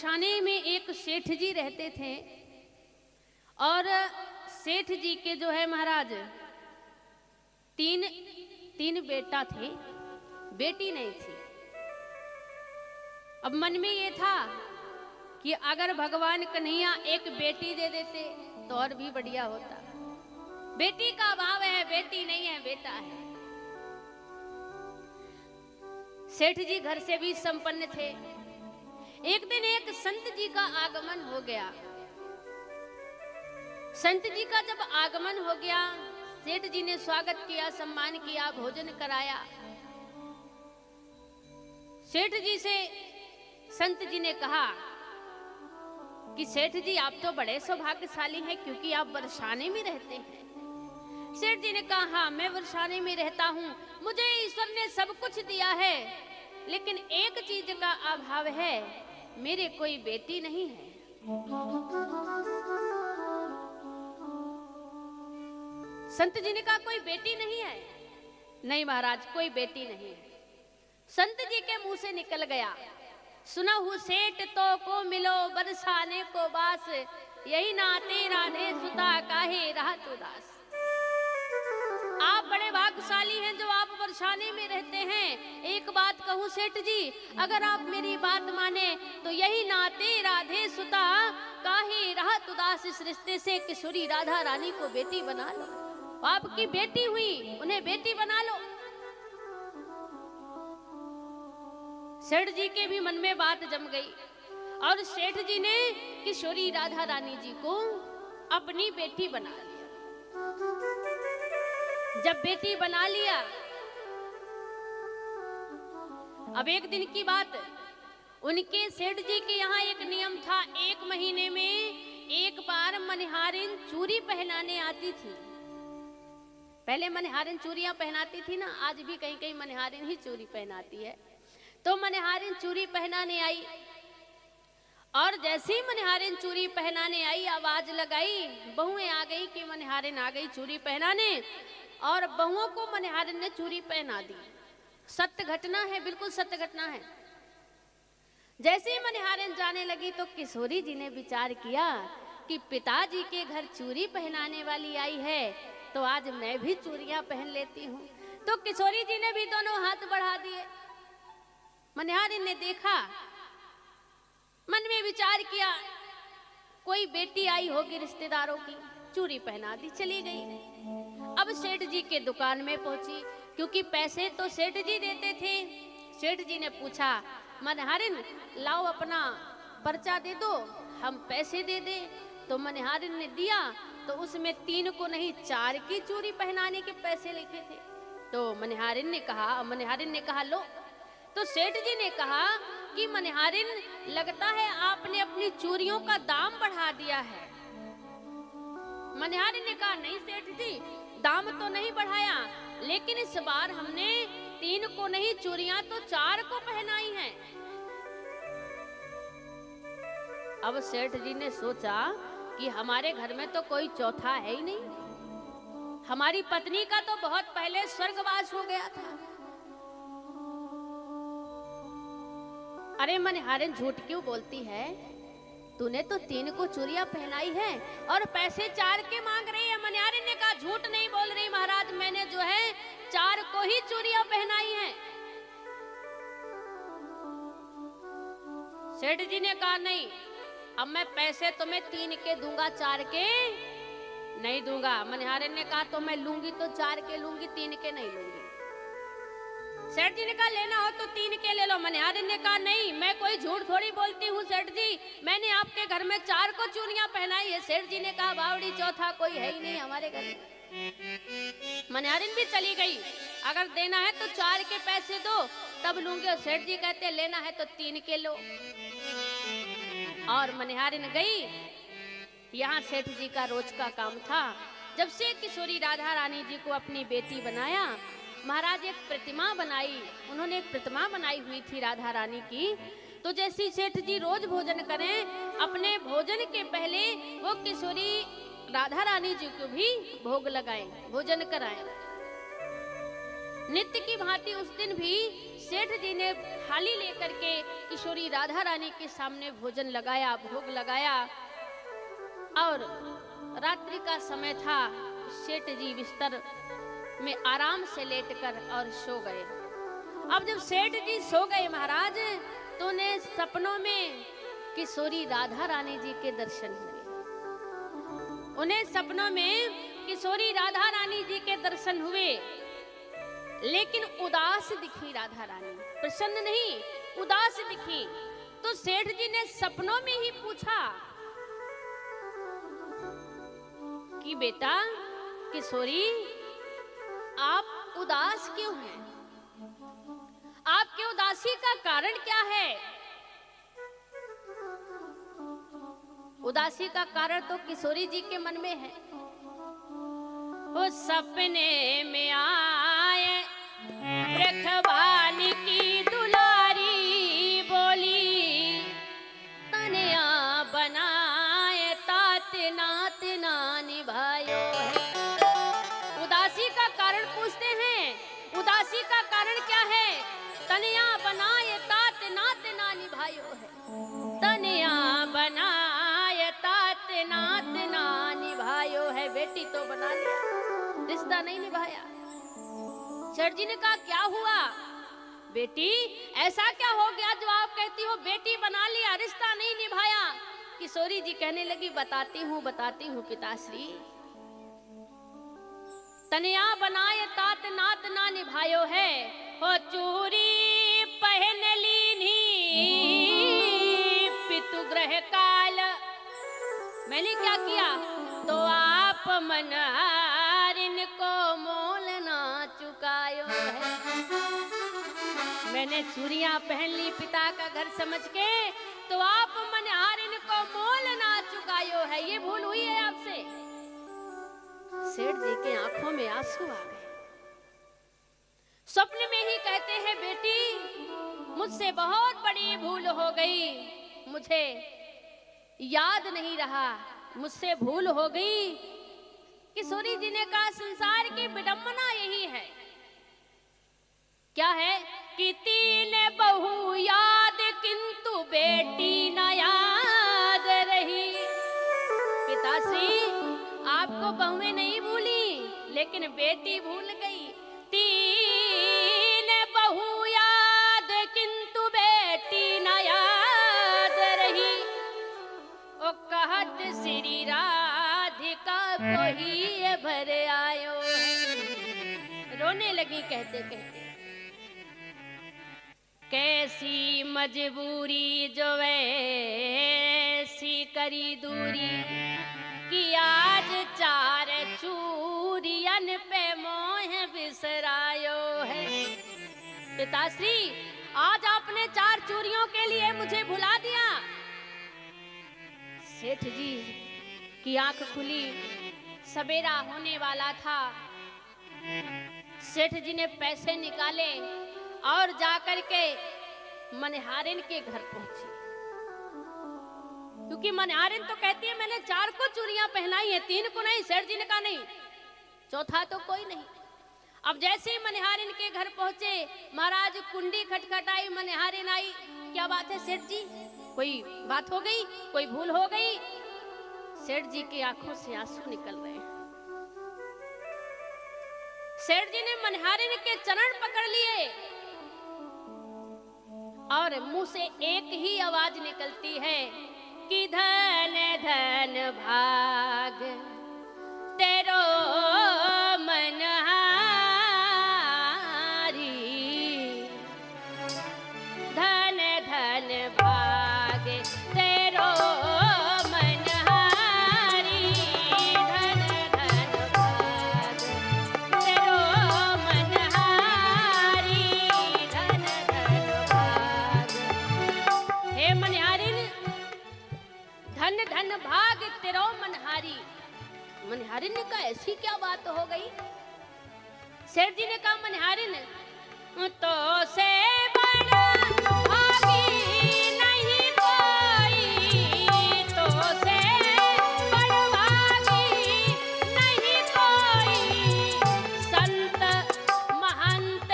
बरसाने में एक सेठ जी रहते थे और सेठ जी के जो है महाराज तीन बेटा थे, बेटी नहीं थी। अब मन में ये था कि अगर भगवान कन्हैया एक बेटी दे देते तो और भी बढ़िया होता। बेटी का अभाव है, बेटी नहीं है, बेटा है। सेठ जी घर से भी संपन्न थे। एक दिन एक संत जी का आगमन हो गया। संत जी का जब आगमन हो गया, सेठ जी ने स्वागत किया, सम्मान किया, भोजन कराया। सेठ जी से संत जी ने कहा कि सेठ जी आप तो बड़े सौभाग्यशाली हैं क्योंकि आप बरसाने में रहते हैं। सेठ जी ने कहा हाँ मैं बरसाने में रहता हूँ, मुझे ईश्वर ने सब कुछ दिया है, लेकिन एक चीज का अभाव है, मेरे कोई बेटी नहीं है। संत जी ने कहा कोई बेटी नहीं है? नहीं महाराज कोई बेटी नहीं है। संत जी के मुंह से निकल गया, सुनहु सेठ तो को मिलो बरसाने को बास, यही नाते राधे सुता काहे रहत उदास। आप बड़े भाग्यशाली हैं जो आप बरसाने में रहते हैं। एक बात कहूँ सेठ जी, अगर आप मेरी बात माने तो यही नाते राधे सुता काहे रहत उदास, इस रिश्ते से किशोरी राधा रानी को बेटी बना लो। आपकी बेटी हुई, उन्हें बेटी बना लो। सेठ जी के भी मन में बात जम गई और सेठ जी ने किशोरी राधा रानी जी को अपनी बेटी बना लिया। जब बेटी बना लिया, अब एक दिन की बात, उनके सेठ जी के यहाँ एक नियम था, एक महीने में एक बार मनिहारिन चूड़ी पहनाने आती थी। पहले मनिहारिन चूड़ियां पहनाती थी ना, आज भी कहीं कहीं मनिहारिन ही चूड़ी पहनाती है। तो मनिहारिन चूड़ी पहनाने आई और जैसे ही मनिहारिन चूड़ी पहनाने आई, आवाज लगाई, बहुएं आ गई कि मनिहारिन आ गई चूड़ी पहनाने, और बहुओं को मनिहारिन ने चूड़ी पहना दी। सत्य घटना है, बिल्कुल सत्य घटना है। जैसे ही मनिहारिन जाने लगी तो किशोरी जी ने विचार किया कि पिताजी के घर चूड़ी पहनाने वाली आई है तो आज मैं भी चूड़ियां पहन लेती हूँ। तो किशोरी जी ने भी दोनों हाथ बढ़ा दिए। मनिहारिन ने देखा, मन में विचार किया कोई बेटी आई होगी रिश्तेदारों की, चूड़ी पहना दी, चली गई। अब सेठ जी के दुकान में पहुंची, क्योंकि पैसे तो सेठ जी देते थे। सेठ जी ने पूछा मनिहारिन लाओ अपना पर्चा दे दो, हम पैसे दे दे। तो मनिहारिन ने दिया तो उसमें 3 को नहीं 4 की चूड़ी पहनाने के पैसे लिखे थे। तो मनिहारिन ने कहा लो। तो सेठ जी ने कहा कि मनिहारिन लगता है आपने अपनी चूड़ियों का दाम बढ़ा दिया है। मनिहारिन ने कहा नहीं सेठ जी, दाम तो नहीं बढ़ाया, लेकिन इस बार हमने 3 को नहीं चूड़ियां तो 4 को पहनाई हैं। अब सेठ जी ने सोचा कि हमारे घर में तो कोई चौथा है ही नहीं, हमारी पत्नी का तो बहुत पहले स्वर्गवास हो गया था। अरे मनिहारिन झूठ क्यों बोलती है, तूने तो 3 को चूड़ियां पहनाई है और पैसे 4 के मांग रही है। मनिहारिन ने कहा झूठ नहीं बोल रही महाराज, मैंने जो है 4 को ही चूड़ियां पहनाई हैं। सेठ जी ने कहा नहीं, अब मैं पैसे तुम्हें 3 के दूंगा, 4 के नहीं दूंगा। मनिहारिन ने कहा तो मैं लूंगी तो 4 के लूंगी, 3 के नहीं लूंगी। सेठ जी ने कहा लेना हो तो 3 के ले लो। मनिहारिन ने कहा नहीं, मैं कोई झूठ थोड़ी बोलती हूँ सेठ जी, मैंने आपके घर में 4 को चूड़ियां पहनाई है। सेठ जी ने कहा बावड़ी चौथा कोई है ही नहीं हमारे घर में। मनिहारिन भी चली गई, अगर देना है तो 4 के पैसे दो तब लूंगी। और सेठ जी कहते लेना है तो 3 के लो। और मनिहारिन गई। यहाँ सेठ जी का रोज का काम था, जब से किशोरी राधा रानी जी को अपनी बेटी बनाया, महाराज एक प्रतिमा बनाई। उन्होंने एक प्रतिमा बनाई हुई थी राधा रानी की। तो जैसी सेठ जी रोज भोजन करें, अपने भोजन के पहले वो किशोरी राधा रानी जी को भी भोग लगाएं, भोजन कराएं। नित्य की भांति उस दिन भी सेठ जी ने थाली लेकर के किशोरी राधा रानी के सामने भोजन लगाया, भोग लगाया। और रात्रि का समय था, सेठ जी बिस्तर में आराम से लेटकर और सो गए। अब जब सेठ जी सो गए महाराज, तो उन्हें सपनों में किशोरी राधा रानी जी के दर्शन हुए। उन्हें सपनों में किशोरी राधा रानी जी के दर्शन हुए, लेकिन उदास दिखी राधा रानी, प्रसन्न नहीं, उदास दिखी। तो सेठ जी ने सपनों में ही पूछा कि बेटा किशोरी, आप उदास क्यों हैं? आपके उदासी का कारण क्या है? उदासी का कारण तो किशोरी जी के मन में है। वो सपने में आए रखवानी की दुलारी, बोली तनिया बनाए तात नात ना निभायो है। उदासी का कारण पूछते हैं, उदासी का कारण क्या है? तनिया बनाए तात नात ना निभायो है। तनिया बनाए तात नात ना निभायो है। बेटी तो बना लिया, रिश्ता नहीं निभाया। सेठ जी ने कहा क्या हुआ बेटी, ऐसा क्या हो गया जो आप कहती हो बेटी बना लिया, रिश्ता नहीं निभाया? किशोरी जी कहने लगी बताती हूँ पिताश्री। तनिया बनाए तात नात ना निभायो है। हो चूरी पहन लीनी पितु ग्रह काल, मैंने क्या किया? तो आप मनहारिन को मोल ना चुकायो है। मैंने चूड़ियां पहन ली पिता का घर समझ के, तो आप मनहारिन को मोल ना चुकायो है। ये भूल हुई है आपसे। सेठ जी के आंखों में आंसू आ गए। स्वप्न में ही कहते हैं बेटी मुझसे बहुत बड़ी भूल हो गई, मुझे याद नहीं रहा, मुझसे भूल हो गई। किशोरी जी ने कहा संसार की विडंबना यही है। क्या है कि तीन बहू याद किंतु बेटी न याद रही। पिताश्री आपको बहुएं नहीं भूली, लेकिन बेटी भूल गई। तीन बहू याद किंतु बेटी न याद रही। ओ कहत श्री राधिका को ही भर आयो है। रोने लगी कहते कहते। कैसी मजबूरी जो वैसी करी दूरी, कि आज चार चूरियन पे मोह बिसरायो है। पिताश्री आज आपने 4 चूरियों के लिए मुझे भुला दिया। सेठ जी की आंख खुली, सवेरा होने वाला था। सेठ जी ने पैसे निकाले और जाकर के मनहारिन के घर पहुंची, क्योंकि मनहारिन तो कहती है मैंने 4 को चूड़ियां पहनाई है, 3 को नहीं। सेठ जी ने कहा नहीं, चौथा तो कोई नहीं। अब जैसे ही मनहारिन के घर पहुंचे, महाराज कुंडी खटखटाई, मनहारिन आई। क्या बात है सेठ जी, कोई बात हो गई, कोई भूल हो गई? सेठ जी की आंखों से आंसू निकल रहे हैं। सेठ जी ने मनहारिन के चरण पकड़ लिए और मुंह से एक ही आवाज निकलती है कि धन धन भाग तेरो मनहारी, धन धन भाग तेरो मनहारी, धन धन भाग तेरो मनहारी, धन धन भाग। हे मनहारिन, धन धन भाग तेरो मनहारी। मनहारिन ने कहा ऐसी क्या बात हो गई? सेठ जी ने कहा मनहारिन तो से बड़ा भागी नहीं कोई, तो से बड़ा भागी नहीं कोई। संत महंत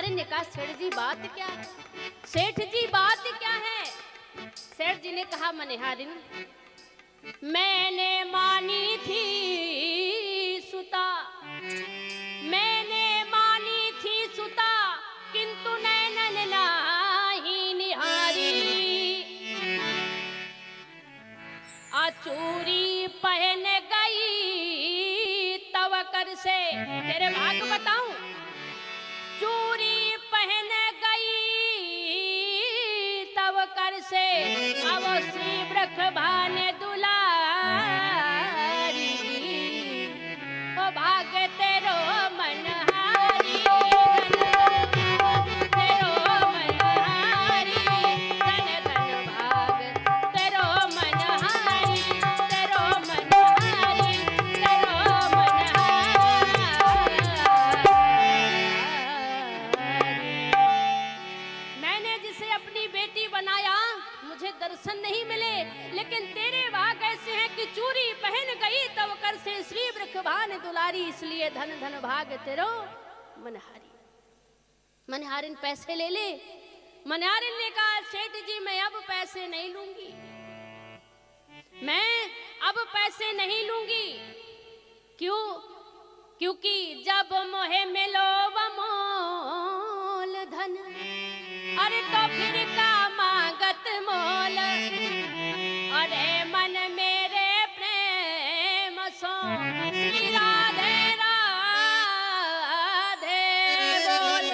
मनिहारिन ने कहा, सेठ जी बात क्या है? सेठ जी बात क्या है? सेठ जी ने कहा, मनिहारिन मैंने मानी थी सुता, मैंने मानी थी सुता, किंतु नैनन नाही निहारी। चूरी पहन गई तव कर से, तेरे भाग बताऊं, चूरी पहन गई तव कर से, अब श्री वृख भाने दुलारी। ओ भाग तेरो मनहारी, तेरो मनहारी, धन धन भाग तेरो मनहारी, तेरो मनहारी, तेरो मनहारी। मैंने जिसे अपनी बेटी बनाया मुझे दर्शन नहीं मिले, लेकिन तेरे भाग ऐसे हैं कि चूरी पहन गई तब कर से श्री वृख भान दुलारी, इसलिए धन धन भाग तेरो मनहारी। मनहारिन पैसे ले ले। मनहारिन ने कहा, सेठ जी मैं अब पैसे नहीं लूंगी, मैं अब पैसे नहीं लूंगी। क्यों? क्योंकि जब मोहे मिलो मोल धन, अरे तो फिर का मांगत मोल। अरे मन मेरे प्रेम सो श्री राधे राधे बोल।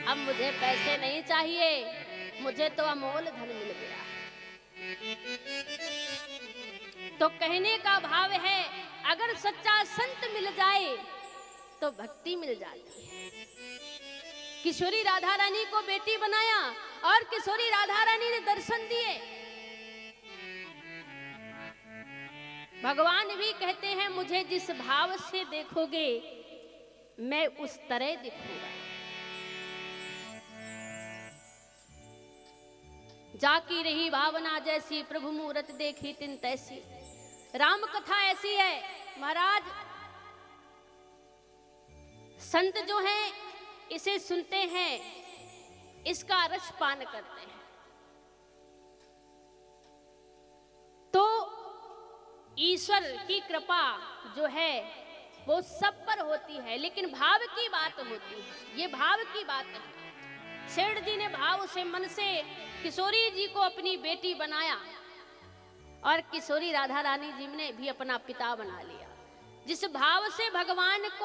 अब मुझे पैसे नहीं चाहिए, मुझे तो अमोल धन मिल गया। तो कहने का भाव है, अगर सच्चा संत मिल जाए तो भक्ति मिल जाती है। किशोरी राधा रानी को बेटी बनाया और किशोरी राधा रानी ने दर्शन दिए। भगवान भी कहते हैं, मुझे जिस भाव से देखोगे मैं उस तरह दिखूंगा। जाकी रही भावना जैसी, प्रभु मूरत देखी तिन तैसी। राम कथा ऐसी है महाराज, संत जो हैं इसे सुनते हैं, इसका रस पान करते हैं, तो ईश्वर की कृपा जो है वो सब पर होती है, लेकिन भाव की बात होती है। ये भाव की बात है। सेठ जी ने भाव से, मन से किशोरी जी को अपनी बेटी बनाया और किशोरी राधा रानी जी ने भी अपना पिता बना लिया। जिस भाव से भगवान को